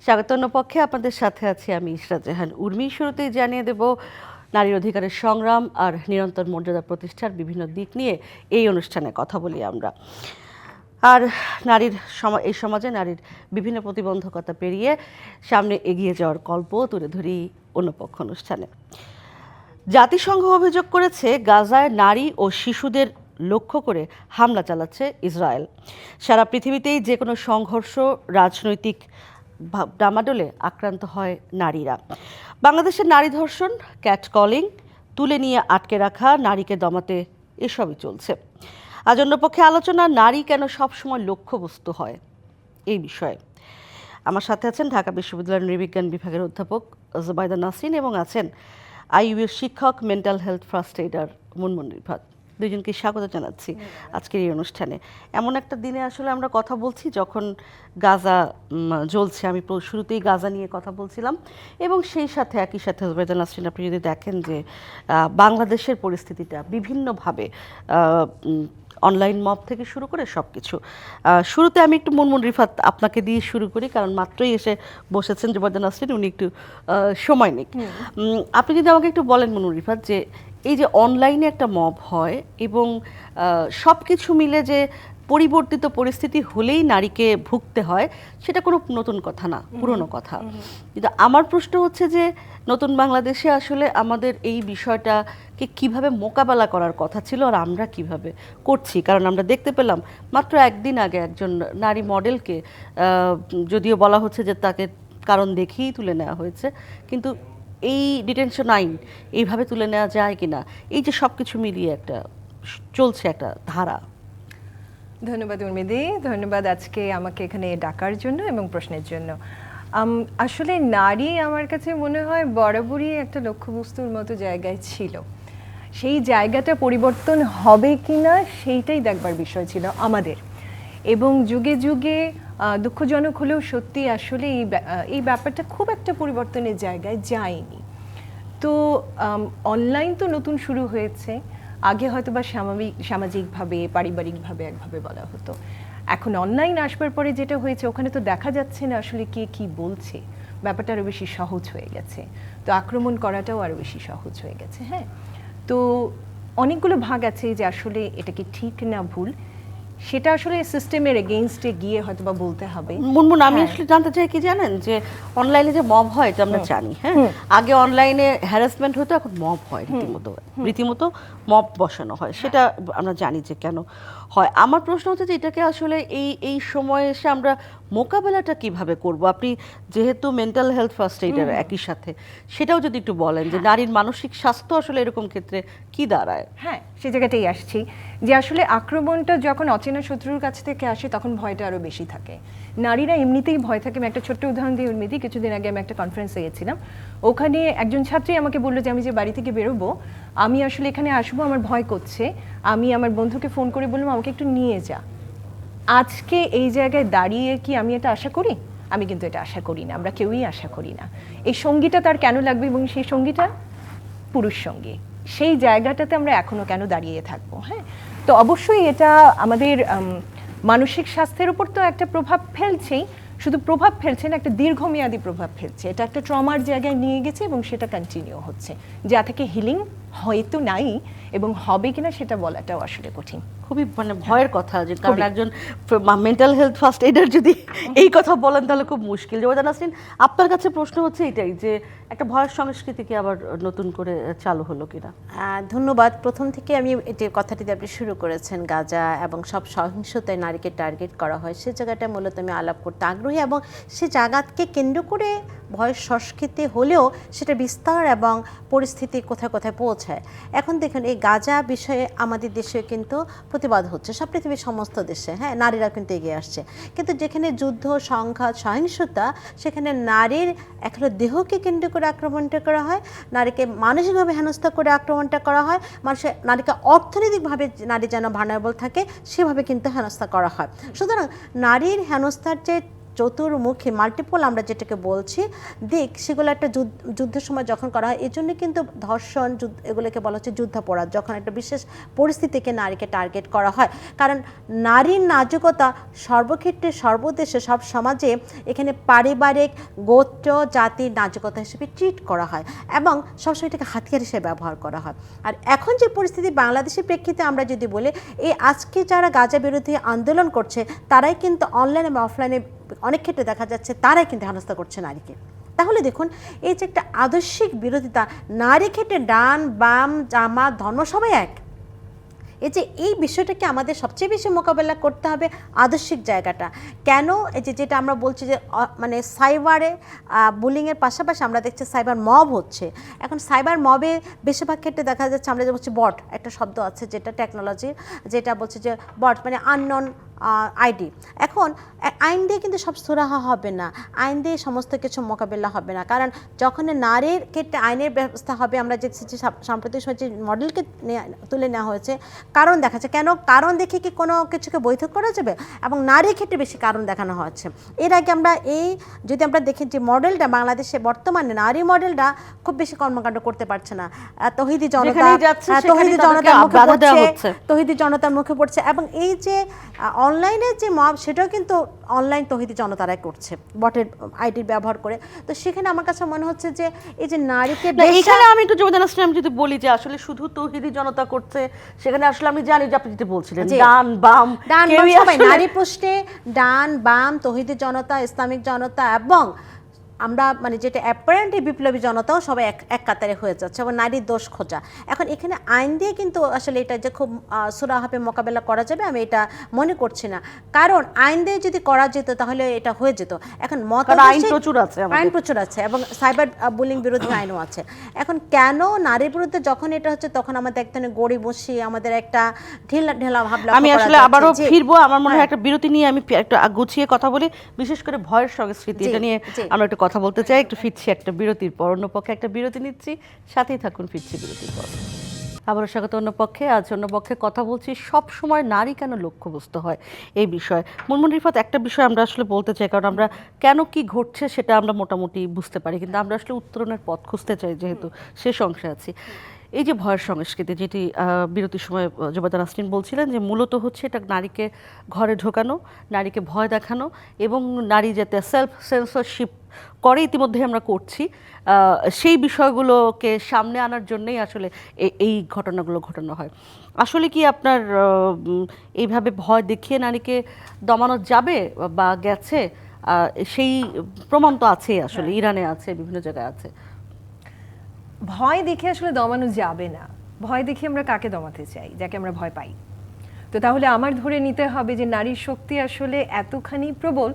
স্বাগতন্য পক্ষে আপনাদের সাথে আছি আমি ইশরাত জাহান উর্মি। শুরুতেই জানিয়ে দেব নারীর অধিকারের সংগ্রাম আর নিরন্তর মর্যাদা প্রতিষ্ঠার বিভিন্ন দিক নিয়ে এই অনুষ্ঠানে কথা বলি আমরা। আর এই সমাজে নারীর বিভিন্ন প্রতিবন্ধকতা পেরিয়ে সামনে এগিয়ে যাওয়ার গল্প তুলে ধরি অন্য পক্ষ অনুষ্ঠানে। জাতিসংঘ অভিযোগ করেছে গাজায় নারী ও শিশুদের লক্ষ্য করে হামলা চালাচ্ছে ইসরায়েল। সারা পৃথিবীতেই যে কোনো সংঘর্ষ, রাজনৈতিক ডামাডোলে আক্রান্ত হয় নারীরা। বাংলাদেশের নারী ধর্ষণ, ক্যাটকলিং, তুলে নিয়ে আটকে রাখা, নারীকে দমাতে এসবই চলছে। আজ অন্য পক্ষে আলোচনা, নারী কেন সবসময় লক্ষ্যবস্তু হয় এই বিষয়ে। আমার সাথে আছেন ঢাকা বিশ্ববিদ্যালয়ের নৃবিজ্ঞান বিভাগের অধ্যাপক জুবাইদা নাসরিন এবং আছেন আইইউএর শিক্ষক, মেন্টাল হেলথ ফার্স্ট এইডার মুনমুন রিফাত। দুইজনকে স্বাগত জানাচ্ছি আজকের এই অনুষ্ঠানে। এমন একটা দিনে আসলে আমরা কথা বলছি যখন গাজা জ্বলছে। আমি শুরুতেই গাজা নিয়ে কথা বলছিলাম এবং সেই সাথে একই সাথে জুবাইদা নাসরিন, আপনি যদি দেখেন যে বাংলাদেশের পরিস্থিতিটা বিভিন্নভাবে অনলাইন মব থেকে শুরু করে সব কিছু। শুরুতে আমি একটু মুনমুন রিফাত আপনাকে দিয়ে শুরু করি, কারণ মাত্রই এসে বসেছেন জুবাইদা নাসরিন, উনি একটু সময় নিক। আপনি যদি আমাকে একটু বলেন মুনমুন রিফাত, যে এই যে অনলাইনে একটা মব হয় এবং সব কিছু মিলে যে পরিবর্তিত পরিস্থিতি হলেই নারীকে ভুগতে হয়, সেটা কোনো নতুন কথা না, পুরনো কথা। কিন্তু আমার প্রশ্ন হচ্ছে যে নতুন বাংলাদেশে আসলে আমাদের এই বিষয়টাকে কিভাবে মোকাবেলা করার কথা ছিল আর আমরা কিভাবে করছি। কারণ আমরা দেখতে পেলাম মাত্র একদিন আগে একজন নারী মডেলকে, যদিও বলা হচ্ছে যে তাকে কারণ দেখেই তুলে নেওয়া হয়েছে, কিন্তু এই ডিটেনশন আইন এইভাবে তুলে নেওয়া যায় কিনা, এই যে সব কিছু মিলিয়ে একটা চলছে একটা ধারা। ধন্যবাদ উর্মিদি, ধন্যবাদ আজকে আমাকে এখানে ডাকার জন্য এবং প্রশ্নের জন্য। আসলে নারী আমার কাছে মনে হয় বরাবরই একটা লক্ষ্যবস্তুর মতো জায়গায় ছিল। সেই জায়গাটা পরিবর্তন হবে কিনা সেইটাই দেখবার বিষয় ছিল আমাদের, এবং যুগে যুগে দুঃখজনক হলেও সত্যি আসলে এই ব্যাপারটা খুব একটা পরিবর্তনের জায়গায় যায়নি। তো অনলাইন তো নতুন শুরু হয়েছে, আগে হয়তো বা সামাজিকভাবে পারিবারিকভাবে একভাবে বলা হতো। এখন অনলাইন আসবার পরে যেটা হয়েছে, ওখানে তো দেখা যাচ্ছে না আসলে কে কি বলছে, ব্যাপারটা আরও বেশি সহজ হয়ে গেছে। তো আক্রমণ করাটাও আরও বেশি সহজ হয়ে গেছে। হ্যাঁ, তো অনেকগুলো ভাগ আছে যে আসলে এটা কি ঠিক না ভুল, সেটা আসলে সিস্টেমের এগেইনস্টে গিয়ে হয়তো বা বলতে হবে। মুনমুন, আমি আসলে জানতে চাই কি জানেন, যে অনলাইনে যে মব হয় এটা আমরা জানি। হ্যাঁ, আগে অনলাইনে হ্যারাসমেন্ট হতো, এখন মব হয়, রীতিমতো মব বসানো হয়, সেটা আমরা জানি যে কেন হয়। আমার প্রশ্ন হচ্ছে যে এটাকে আসলে এই সময়ে এসে আমরা মোকাবেলাটা কিভাবে করব। আপনি যেহেতু মেন্টাল হেলথ ফার্স্ট এইডার একই সাথে, সেটাও যদি একটু বলেন যে নারীর মানসিক স্বাস্থ্য আসলে এরকম ক্ষেত্রে কি দাঁড়ায়। হ্যাঁ, সে জায়গাটাই আসছি যে আসলে আক্রমণটা যখন অচেনা শত্রুর কাছ থেকে আসে তখন ভয়টা আরও বেশি থাকে। নারীরা এমনিতেই ভয় থাকে। আমি একটা ছোট্ট উদাহরণ দিয়ে উর্মিদি, কিছুদিন আগে আমি একটা কনফারেন্সে গেছিলাম, ওখানে একজন ছাত্রী আমাকে বললো যে আমি যে বাড়ি থেকে বেরোবো, আমি আসলে এখানে আসবো, আমার ভয় করছে, আমি আমার বন্ধুকে ফোন করে বললাম আমাকে একটু নিয়ে যা। আজকে এই জায়গায় দাঁড়িয়ে কি আমি এটা আশা করি? আমি কিন্তু এটা আশা করি না, আমরা কেউই আশা করি না। এই সঙ্গীটা তার কেন লাগবে, এবং সেই সঙ্গীটা পুরুষ সঙ্গী, সেই জায়গাটাতে আমরা এখনো কেন দাঁড়িয়ে থাকবো? হ্যাঁ, তো অবশ্যই এটা আমাদের মানসিক স্বাস্থ্যের উপর তো একটা প্রভাব ফেলছেই, শুধু প্রভাব ফেলছে না, একটা দীর্ঘমেয়াদী প্রভাব ফেলছে। এটা একটা ট্রমার জায়গায় নিয়ে গেছে এবং সেটা কন্টিনিউ হচ্ছে, যা থেকে হিলিং হয়তো নাই এবং হবে কিনা সেটা বলাটাও আসলে কঠিন। খুবই ভয়ের কথা, যে কারণ একজন মেন্টাল হেলথ ফার্স্ট এইডার যদি এই কথা বলেন তাহলে খুব মুশকিল। জুবাইদা নাসরিন, আপনার কাছে প্রশ্ন হচ্ছে এটাই, যে একটা ভয়ের সংস্কৃতি কি আবার নতুন করে চালু হলো কিনা? ধন্যবাদ। প্রথম থেকে আমি যে কথাটিতে আপনি শুরু করেছেন, গাজা এবং সব সহিংসতায় নারীকে টার্গেট করা হয়, সে জায়গাটা মূলত আমি আলাপ করতে আগ্রহী, এবং সে জায়গাকে কেন্দ্র করে ভয়ের সংস্কৃতি হলেও সেটা বিস্তার এবং পরিস্থিতি কোথায় কোথায় পৌঁছায়। এখন দেখুন, এই গাজা বিষয়ে আমাদের দেশে কিন্তু প্রতিবাদ হচ্ছে, সব পৃথিবীর সমস্ত দেশে। হ্যাঁ, নারীরা কিন্তু এগিয়ে আসছে, কিন্তু যেখানে যুদ্ধ, সংঘাত, সহিংসতা, সেখানে নারীর একটা দেহকে কেন্দ্র করে আক্রমণটা করা হয়, নারীকে মানসিকভাবে হেনস্থা করে আক্রমণটা করা হয়, নারীকে অর্থনৈতিকভাবে নারী যেন ভার্নারেবল থাকে সেভাবে কিন্তু হেনস্থা করা হয়। সুতরাং নারীর হেনস্থার যে চতুর্মুখী মাল্টিপল আমরা যেটাকে বলছি দিক, সেগুলো একটা যুদ্ধের সময় যখন করা হয়, এই জন্য কিন্তু ধর্ষণ এগুলোকে বলা হচ্ছে যুদ্ধাপরাধ, যখন একটা বিশেষ পরিস্থিতিকে নারীকে টার্গেট করা হয়। কারণ নারীর নাজুকতা সর্বক্ষেত্রে, সর্বদেশে, সব সমাজে এখানে পারিবারিক, গোত্র, জাতির নাজুকতা হিসেবে ট্রিট করা হয় এবং সবসময় এটাকে হাতিয়ার হিসেবে ব্যবহার করা হয়। আর এখন যে পরিস্থিতি বাংলাদেশের প্রেক্ষিতে আমরা যদি বলি, এই আজকে যারা গাজা বিরোধী আন্দোলন করছে তারাই কিন্তু অনলাইন এবং অফলাইনে অনেক ক্ষেত্রে দেখা যাচ্ছে তারাই কিন্তু হেনস্থা করছে নারীকে। তাহলে দেখুন এই যে একটা আদর্শিক বিরোধিতা, নারী ক্ষেত্রে ডান বাম জামাত ধর্ম সবাই এক, এই যে এই বিষয়টাকে আমাদের সবচেয়ে বেশি মোকাবেলা করতে হবে আদর্শিক জায়গাটা। কেন এই যে যেটা আমরা বলছি যে মানে সাইবারে বুলিংয়ের পাশাপাশি আমরা দেখছি সাইবার মব হচ্ছে। এখন সাইবার মবে বেশিরভাগ ক্ষেত্রে দেখা যাচ্ছে আমরা যে বলছি বট, একটা শব্দ আছে যেটা টেকনোলজির, যেটা বলছে যে বট মানে আননোন আইডি। এখন আইন দিয়ে কিন্তু সব সুরাহা হবে না, আইন দিয়ে সমস্ত কিছু মোকাবেলা হবে না। কারণ যখন নারীর ক্ষেত্রে আইনের ব্যবস্থা হবে, আমরা দেখছি যে সাম্প্রতিক সময় যে মডেলকে তুলে নেওয়া হয়েছে, কারণ দেখাচ্ছে। কেন কারণ দেখে কি কোনো কিছুকে বৈধ করা যাবে? এবং নারীর ক্ষেত্রে বেশি কারণ দেখানো হচ্ছে। এর আগে আমরা যদি আমরা দেখি যে মডেলটা বাংলাদেশে বর্তমানে নারী মডেলটা খুব বেশি কর্মকাণ্ড করতে পারছে না, তৌহিদি জনতার মুখে পড়ছে। এবং এই যে অনলাইনের যে মব, সেটাও কিন্তু অনলাইন তৌহিদি জনতারাই করছে বটের আইডির ব্যবহার করে। তো সেখানে আমার কাছে মনে হচ্ছে যে এই যে নারীকে, এখানে আমি একটু যোগদান আসলে আমি যদি বলি যে আসলে শুধু তৌহিদি জনতা করছে, সেখানে আসলে আমি জানি যে আপনি যেটা বলছিলেন ডান বাম সবাই, নারী প্রশ্নে ডান বাম তৌহিদি জনতা, ইসলামিক জনতা এবং আমরা মানে যেটা অ্যাপারেন্টলি বিপ্লবী জনতাও সবাই এক কাতারে হয়ে যাচ্ছে এবং নারীর দোষ খোঁজা। এখন এখানে আইন দিয়ে কিন্তু আসলে এটা যে খুব সুরাহাবে মোকাবেলা করা যাবে আমি এটা মনে করছি না। কারণ আইন দিয়ে যদি করা যেত তাহলে এটা হয়ে যেত। এখন আইন প্রচুর আছে এবং সাইবার বুলিং বিরোধী আইনও আছে। এখন কেন নারীর বিরুদ্ধে যখন এটা হচ্ছে তখন আমাদের এক ধরনের গড়িমসি, আমাদের একটা ঢেলা ভাবনা। আমি আসলে আবারও ফিরবো, আমার মনে হয় একটা বিরতি নিয়ে আমি একটু গুছিয়ে কথা বলি, বিশেষ করে ভয়ের সংস্কৃতি, এটা নিয়ে আমরা একটু কথা বলতে চাই। একটু ফিরছি একটা বিরতির পর, অন্য পক্ষে একটা বিরতি নিচ্ছি, সাথেই থাকুন, ফিরছি বিরতির পর। আবারও স্বাগত অন্য পক্ষে। আজ অন্য পক্ষে কথা বলছি সব সময় নারী কেন লক্ষ্যবস্তু হয় এই বিষয়ে। মুনমুন রিফাত, একটা বিষয় আমরা আসলে বলতে চাই, কারণ আমরা কেন কি ঘটছে সেটা আমরা মোটামুটি বুঝতে পারি, কিন্তু আমরা আসলে উত্তরণের পথ খুঁজতে চাই, যেহেতু শেষ অংশে আছি। এই যে ভয়ের সংস্কৃতি, যেটি বিরতির সময় জুবাইদা নাসরিন বলছিলেন, যে মূলত হচ্ছে এটা নারীকে ঘরে ঢোকানো, নারীকে ভয় দেখানো এবং নারী যাতে সেলফ সেন্সরশিপ করে, ইতিমধ্যে আমরা করছি, সেই বিষয়গুলোকে সামনে আনার জন্যই আসলে এই ঘটনাগুলো ঘটানো হয়। আসলে কি আপনার এইভাবে ভয় দেখিয়ে নারীকে দমানো যাবে বা গেছে? সেই প্রমাণ তো আছে, আসলে ইরানে আছে, বিভিন্ন জায়গায় আছে। ভয় দেখে আসলে দমানো যাবে না। ভয় দেখে আমরা কাকে দমাতে চাই? যাকে আমরা ভয় পাই। তো তাহলে আমার ধরে নিতে হবে যে নারীর শক্তি আসলে এতখানি প্রবল,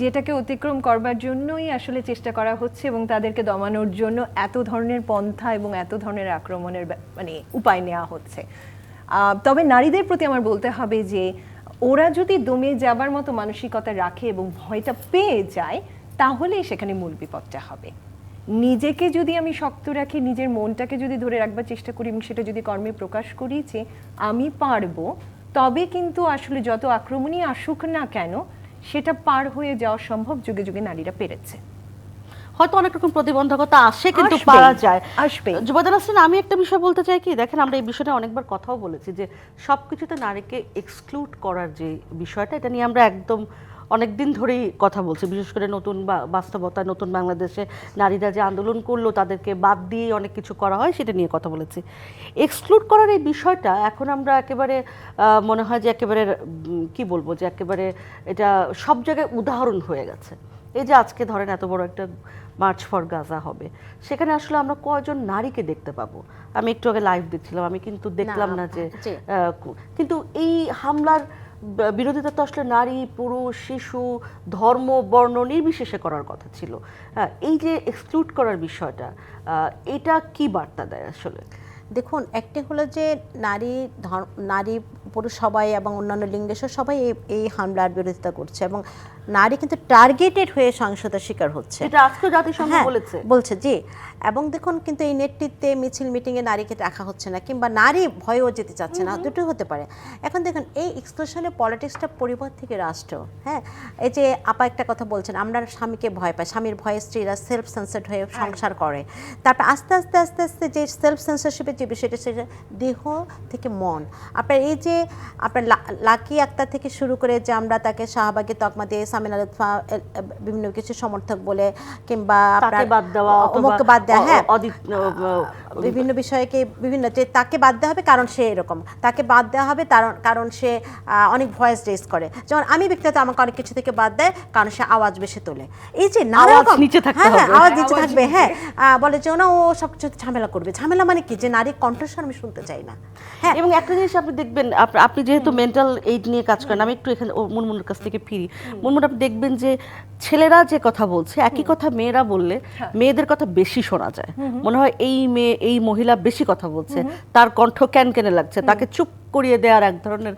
যেটাকে অতিক্রম করবার জন্যই আসলে চেষ্টা করা হচ্ছে এবং তাদেরকে দমানোর জন্য এত ধরনের পন্থা এবং এত ধরনের আক্রমণের মানে উপায় নেওয়া হচ্ছে। তবে নারীদের প্রতি আমার বলতে হবে যে ওরা যদি দমে যাবার মতো মানসিকতা রাখে এবং ভয়টা পেয়ে যায়, তাহলেই সেখানে মূল বিপদটা হবে। নিজেকে যদি আমি শক্ত রাখি, নিজের মনটাকে যদি ধরে রাখবার চেষ্টা করি এবং সেটা যদি কর্মে প্রকাশ করি যে আমি পারবো, তবে কিন্তু আসলে যত আক্রমণই আসুক না কেন সেটা পার হয়ে যাওয়া সম্ভব। যুগে যুগে নারীরা পেরেছে। হয়তো অনেক রকম প্রতিবন্ধকতা আসে, কিন্তু পারা যায়, আসবে। জুবাইদা নাসরিন, আমি একটা বিষয় বলতে চাই কি, দেখেন আমরা এই বিষয়টা অনেকবার কথাও বলেছি যে সবকিছুতে নারীকে এক্সক্লুড করার যে বিষয়টা, এটা নিয়ে আমরা একদম অনেক দিন ধরেই কথা বলছি। বিশেষ করে নতুন বাস্তবতা, নতুন বাংলাদেশে নারীরা যে আন্দোলন করলো, তাদেরকে বাদ দিয়ে অনেক কিছু করা হয়, সেটা নিয়ে কথা বলেছি। এক্সক্লুড করার এই বিষয়টা এখন আমরা একেবারে মনে হয় যে একেবারে কি বলবো, যে একেবারে এটা সব জায়গায় উদাহরণ হয়ে গেছে। এই যে আজকে ধরেন এত বড় একটা মার্চ ফর গাজা হবে, সেখানে আসলে আমরা কয়জন নারীকে দেখতে পাবো? আমি একটু আগে লাইভ দেখছিলাম, আমি কিন্তু দেখলাম না যে কিন্তু এই হামলার বিরোধিতা তো আসলে নারী, পুরুষ, শিশু, ধর্ম, বর্ণ নির্বিশেষে করার কথা ছিল। এই যে এক্সক্লুড করার বিষয়টা, এটা কি বার্তা দেয় আসলে? দেখুন, একটি হলো যে নারী পুরুষ সবাই এবং অন্যান্য লিঙ্গের সবাই এই হামলার বিরোধিতা করছে এবং নারী কিন্তু টার্গেটেড হয়ে সহিংসতার শিকার হচ্ছে। এটা আজকে জাতিসংঘ বলেছে। বলছে জি। এবং দেখুন কিন্তু এই নেতৃত্বে মিছিল মিটিংয়ে নারীকে রাখা হচ্ছে না, কিংবা নারী ভয়েও যেতে চাচ্ছে না, দুটোই হতে পারে। এখন দেখুন এই এক্সক্লুশনের পলিটিক্সটা পরিবার থেকে রাষ্ট্র। হ্যাঁ, এই যে আপা একটা কথা বলছেন, আমরা স্বামীকে ভয় পাই, স্বামীর ভয়ে স্ত্রীরা সেলফ সেন্সার্ড হয়ে সংসার করে। তারপর আস্তে আস্তে আস্তে আস্তে যে সেলফ সেন্সারশিপের যে বিষয়টা, সেটা দেহ থেকে মন। আপনার এই যে আপনার লাকি আক্তার থেকে শুরু করে যে আমরা তাকে শাহবাগী তকমা দিয়ে সামিনা লুৎফা বিভিন্ন কিছু সমর্থক বলে, কিংবা তাকে বাদ দেওয়া অথবা বাদ দেওয়া, হ্যাঁ বিভিন্ন বিষয়কে বিভিন্ন যে তাকে বাদ দেওয়া হবে কারণ সে এরকম, তাকে বাদ দেওয়া হবে কারণ সে অনেক ভয়েস রেজ করে। যেমন আমি ব্যক্তিগত আমাকে অনেক কিছু থেকে বাদ দেয় কারণ সে আওয়াজ বেশি তোলে। এই যে আওয়াজ নিচে থাকতে হবে, আওয়াজ নিচে থাকবে, হ্যাঁ বলে যে না ও সব কিছু ঝামেলা করবে। ঝামেলা মানে কি? যে নারীর কণ্ঠস্বর আমি শুনতে চাই না। হ্যাঁ, এবং একটা জিনিস আপনি দেখবেন, আপনি যেহেতু মেন্টাল এইড নিয়ে কাজ করেন, আমি একটু এখানে মুনমুনের কাছ থেকে ফিরি। মুনমুন, আপনি দেখবেন যে ছেলেরা যে কথা বলছে একই কথা মেয়েরা বললে মেয়েদের কথা বেশি শোনা যায়। মনে হয় এই মহিলা বেশি কথা বলছে, তার কণ্ঠ ক্যানকেনে লাগছে, তাকে চুপ করিয়ে দেওয়ার এক ধরনের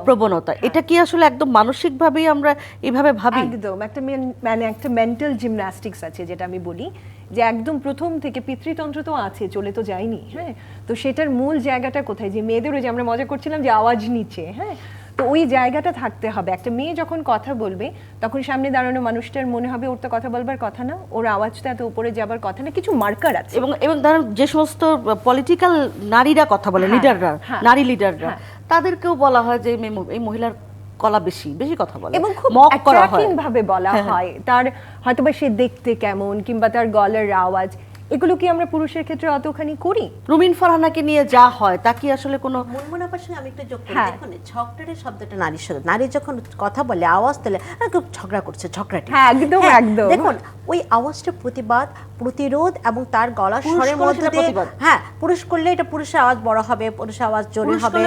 প্রবণতা। এটা কি আসলে একদম মানসিকভাবেই আমরা এইভাবে ভাবি? একদম একটা মেন্টাল জিমন্যাস্টিক্স আছে, যেটা আমি বলি যে একদম প্রথম থেকে পিতৃতন্ত্র তো আছে, চলে তো যায়নি। হ্যাঁ, তো সেটার মূল জায়গাটা কোথায়? যে মেয়েদেরও, যে আমরা মজা করছিলাম যে আওয়াজ নিচে, হ্যাঁ, তো ওই জায়গাটা থাকতে হবে। একটা মেয়ে যখন কথা বলবে তখন সামনে দাঁড়ানো মানুষটার মনে হবে ওর তো কথা বলবার কথা না, ওর আওয়াজটা এত উপরে যাবার কথা না, কিছু মার্কার আছে। এবং ধরেন যে সমস্ত পলিটিক্যাল নারীরা কথা বলে, লিডাররা, নারী লিডাররা, তাদেরকেও বলা হয় যে এই মহিলার কলা বেশি কথা বলে, এবং খুব মক করা হয়, ভাবে বলা হয়। তার হয়তোবা সে দেখতে কেমন, কিংবা তার গলার আওয়াজ, এগুলো কি আমরা পুরুষের ক্ষেত্রে অতখানি করি? রুমিন ফারহানাকে নিয়ে যা হয় তা কি আসলে কোনো মুনমুনার সঙ্গে আমি একটু যোগ করি। দেখুন ঝগড়াটের শব্দটা নারীর সাথে, নারী যখন কথা বলে আওয়াজ তোলে খুব ঝগড়া করছে, ঝগড়াটে। হ্যাঁ, একদম একদম। দেখুন ওই আওয়াজটা প্রতিবাদ, প্রতিরোধ এবং তার গলার স্বরের মধ্যে দিয়ে, হ্যাঁ পুরুষ করলে এটা পুরুষের আওয়াজ বড় হবে, পুরুষের আওয়াজ জোরে হবে,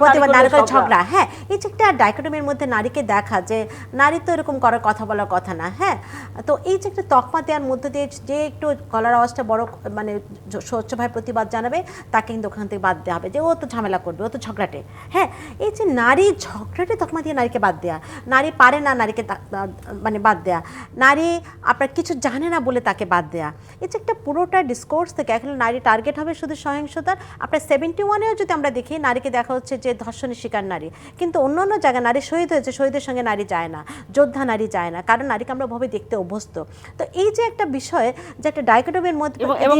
প্রতিবাদ, নারী করে ঝগড়া। হ্যাঁ, এই যে একটা ডাইকোটমির মধ্যে নারীকে দেখা যে নারী তো এরকম করার কথা বলার কথা না। হ্যাঁ, তো এই যে একটা তকমা দেওয়ার মধ্যে দিয়ে যে একটু গলার আওয়াজটা বড় মানে স্বচ্ছভাবে প্রতিবাদ জানাবে, তাকে কিন্তু ওখান থেকে বাদ দেওয়া হবে যে ও তো ঝামেলা করবে, ও তো ঝগড়াটে। হ্যাঁ, এই যে নারী ঝগড়াটে তকমা দিয়ে নারীকে বাদ দেয়া, নারী পারে না নারীকে মানে বাদ দেয়া, নারী আপনার কিছু জানে না বলে তাকে বাদ দেয়া, এই যে একটা পুরোটা ডিসকোর্স থেকে আসলে নারী টার্গেট হবে শুধু সহিংসতার। আপনার 71-এও যদি আমরা দেখি নারীকে দেখা হচ্ছে যে ধর্ষণের শিকার নারী, কিন্তু অন্য অন্য জায়গায় নারী শহীদ হয়েছে, শহীদের সঙ্গে নারী যায় না, যোদ্ধা নারী যায় না, কারণ নারীকে আমরা ভাবে দেখতে অভ্যস্ত। তো এই যে একটা বিষয় যে একটা ডাইকোটমির মধ্যে, এবং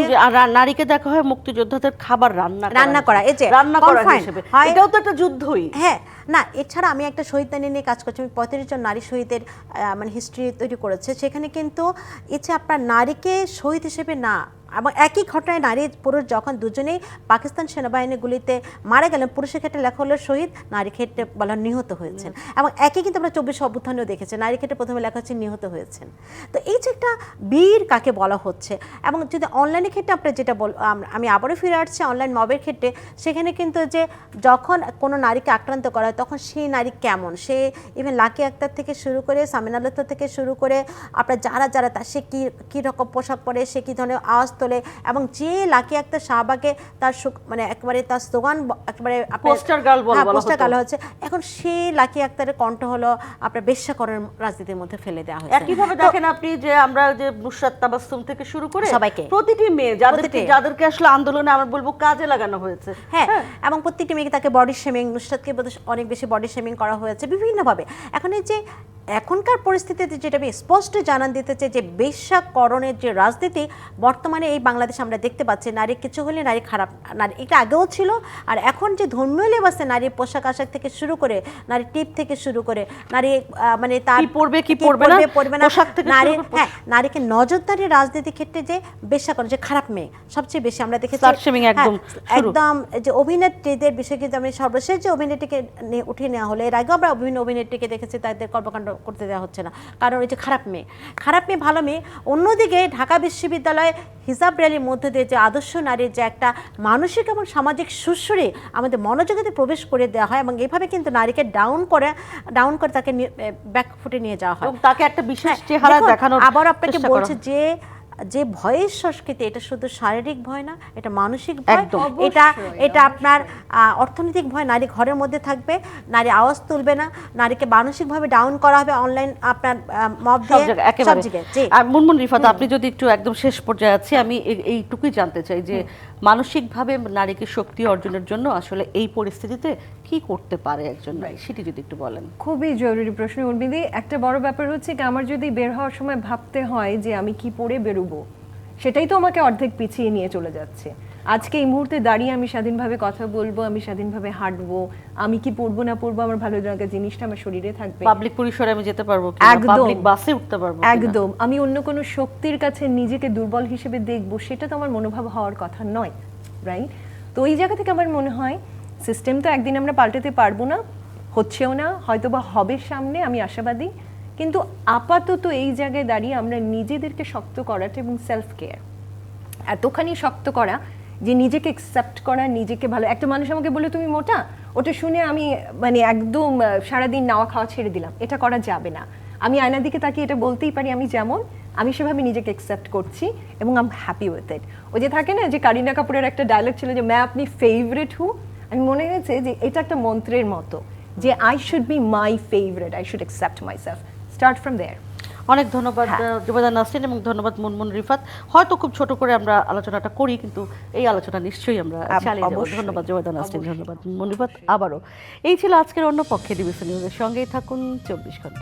নারীকে দেখা হয় মুক্তিযোদ্ধাদের খাবার রান্না করা, এই যে রান্না করা হিসেবে, এটাও তো একটা যুদ্ধই। হ্যাঁ, না এছাড়া আমি একটা শহীদ নারী নিয়ে কাজ করছি, আমি 35 জন নারী শহীদের মানে হিস্ট্রি তৈরি করেছে। সেখানে কিন্তু এই যে আপনার নারীকে শহীদ হিসেবে না, এবং একই ঘটনায় নারী পুরুষ যখন দুজনেই পাকিস্তান সেনাবাহিনী গুলিতে মারা গেলেন, পুরুষের ক্ষেত্রে লেখা হলো শহীদ, নারীর ক্ষেত্রে বলা নিহত হয়েছেন। এবং একই কিন্তু আমরা 24 অভ্যুত্থানেও দেখেছি, নারীর ক্ষেত্রে প্রথমে লেখা হচ্ছে নিহত হয়েছেন। তো এই যে একটা বীর কাকে বলা হচ্ছে। এবং যদি অনলাইনের ক্ষেত্রে আপনার যেটা আমি আবারও ফিরে আসছি অনলাইন মবের ক্ষেত্রে, সেখানে কিন্তু যে যখন কোনো নারীকে আক্রান্ত করা হয় তখন সেই নারী কেমন, সে ইভেন লাকি আক্তার থেকে শুরু করে সামিনা লুৎফা থেকে শুরু করে আপনার যারা তা সে কী রকম পোশাক পরে, সে কী ধরনের আওয়াজ তোলে, এবং যে লাকি আক্তার শাহবাগে তার মানে একেবারে তার স্লোগান একেবারে পোস্টার গার্ল হচ্ছে, এখন সেই লাকি আক্তারের কণ্ঠ হলো আপনার বেশ্যাকরণ রাজনীতির মধ্যে ফেলে দেওয়া হয়েছে। একইভাবে দেখেন আপনি যে আমরা যে নুসরাত তাবাসসুম থেকে শুরু করে সবাইকে, প্রতিটি মেয়ে যাদেরকে আসলে আন্দোলনে আমরা বলবো কাজে লাগানো হয়েছে, হ্যাঁ, এবং প্রত্যেকটি মেয়েকে তাকে বডি শেমিং, নুসরাতকে অনেক বেশি বডি শেমিং করা হয়েছে বিভিন্নভাবে। এখন এই যে এখনকার পরিস্থিতিতে যেটা আমি স্পষ্ট জানান দিতে চাই যে বেশ্যাকরণের যে রাজনীতি বর্তমানে এই বাংলাদেশে আমরা দেখতে পাচ্ছি, নারী কিছু হলে নারী খারাপ, নারী এটা আগেও ছিল, আর এখন যে ধর্মীয় লেবাসে নারীর পোশাক আশাক থেকে শুরু করে, নারী টিপ থেকে শুরু করে, নারী মানে তার কি পড়বে না, নারী, হ্যাঁ, নারীকে নজরদারি রাজনীতির ক্ষেত্রে যে বেশ্যাকরণ, যে খারাপ মেয়ে সবচেয়ে বেশি আমরা দেখেছি একদম যে অভিনেত্রীদের বিষয়ে। কিন্তু আমি সর্বশেষ যে অভিনেত্রীকে উঠিয়ে নেওয়া হলো, এর আগেও আমরা বিভিন্ন অভিনেত্রীকে দেখেছি তাদের কর্মকাণ্ড করতে দেওয়া হচ্ছে না, কারণ এই যে খারাপ মেয়ে ভালো মেয়ে। অন্যদিকে ঢাকা বিশ্ববিদ্যালয়ে হিজাব র্যালির মধ্যে দিয়ে যে আদর্শ নারীর যে একটা মানসিক এবং সামাজিক সুশ্রী আমাদের মনোজগতে প্রবেশ করে দেওয়া হয়, এবং এইভাবে কিন্তু নারীকে ডাউন করে তাকে ব্যাক ফুটে নিয়ে যাওয়া হয়, তাকে একটা বিশেষ চেহারা দেখানোর। আবার আপনাকে বলছে যে যে ভয়ের সংস্কৃতি, এটা শুধু শারীরিক ভয় না, এটা মানসিক ভয়, একদম। এটা অবশ্যই, এটা আপনার অর্থনৈতিক ভয়। নারী ঘরের মধ্যে থাকবে, নারী আওয়াজ তুলবে না, নারীকে মানসিকভাবে ডাউন করা হবে অনলাইন আপনার মব সব দিয়ে, জায়গায় সব একেবারে। জায়গায়। জি। আর মুনমুন রিফাত, আপনি যদি একটু একদম শেষ পর্যায়ে আছি, আমি এইটুকুই জানতে চাই যে মানসিকভাবে নারীকে শক্তি অর্জনের জন্য আসলে এই পরিস্থিতিতে কি করতে পারে একজন নারী, সেটি যদি একটু বলেন। খুবই জরুরি প্রশ্ন উর্মিদি। একটা বড় ব্যাপার হচ্ছে কি, আমার যদি বের হওয়ার সময় ভাবতে হয় যে আমি কি পরে বেরোবো, সেটাই তো আমাকে অর্ধেক পিছিয়ে নিয়ে চলে যাচ্ছে। আজকে এই মুহূর্তে দাঁড়িয়ে আমি স্বাধীনভাবে কথা বলবো, আমি স্বাধীনভাবে হাঁটবো, আমি কি পরবো না পরবো, আমার ভালো লাগা জিনিসটা আমার শরীরে থাকবে, পাবলিক পরিসরে আমি যেতে পারবো কিনা, একদম। পাবলিক বাসে উঠতে পারবো কিনা। একদম। আমি অন্য কোনো শক্তির কাছে নিজেকে দুর্বল হিসেবে দেখবো, সেটা তো আমার মনোভাব হওয়ার কথা নয়, রাইট? তো ওই জায়গা থেকে আমার মনে হয় সিস্টেম তো একদিন আমরা পাল্টাতে পারবো না, হচ্ছেও না, হয়তো বা হবে সামনে, আমি আশাবাদী। কিন্তু আপাতত এই জায়গায় দাঁড়িয়ে আমরা নিজেদেরকে শক্ত করাটা এবং সেলফ কেয়ার এতখানি শক্ত করা যে নিজেকে অ্যাকসেপ্ট করা, নিজেকে ভালো। একটা মানুষ আমাকে বলে তুমি মোটা, ওটা শুনে আমি মানে একদম সারাদিন নাওয়া খাওয়া ছেড়ে দিলাম, এটা করা যাবে না। আমি আয়নার দিকে তাকিয়ে এটা বলতেই পারি আমি যেমন, আমি সেভাবে নিজেকে অ্যাকসেপ্ট করছি এবং I am happy with it. ওই যে থাকে না যে কারিনা কাপুরের একটা ডায়লগ ছিল যে, ম্যা আপনি ফেভারিট হু। আমি মনে হয়েছে যে এটা একটা মন্ত্রের মতো, যে I should be my favourite, I should accept my self, start from there. অনেক ধন্যবাদ জুবেদা নাসরিন এবং ধন্যবাদ মুনমুন রিফাত। হয়তো খুব ছোট করে আমরা আলোচনাটা করি, কিন্তু এই আলোচনা নিশ্চয়ই আমরা চালিয়ে যাব। অবশ্যই। ধন্যবাদ জুবেদা নাসরিন, ধন্যবাদ মুনমুন রিফাত। আবারও এই ছিল আজকের অন্য পক্ষে, ডিবিসি নিউজের সঙ্গেই থাকুন 24 ঘন্টা।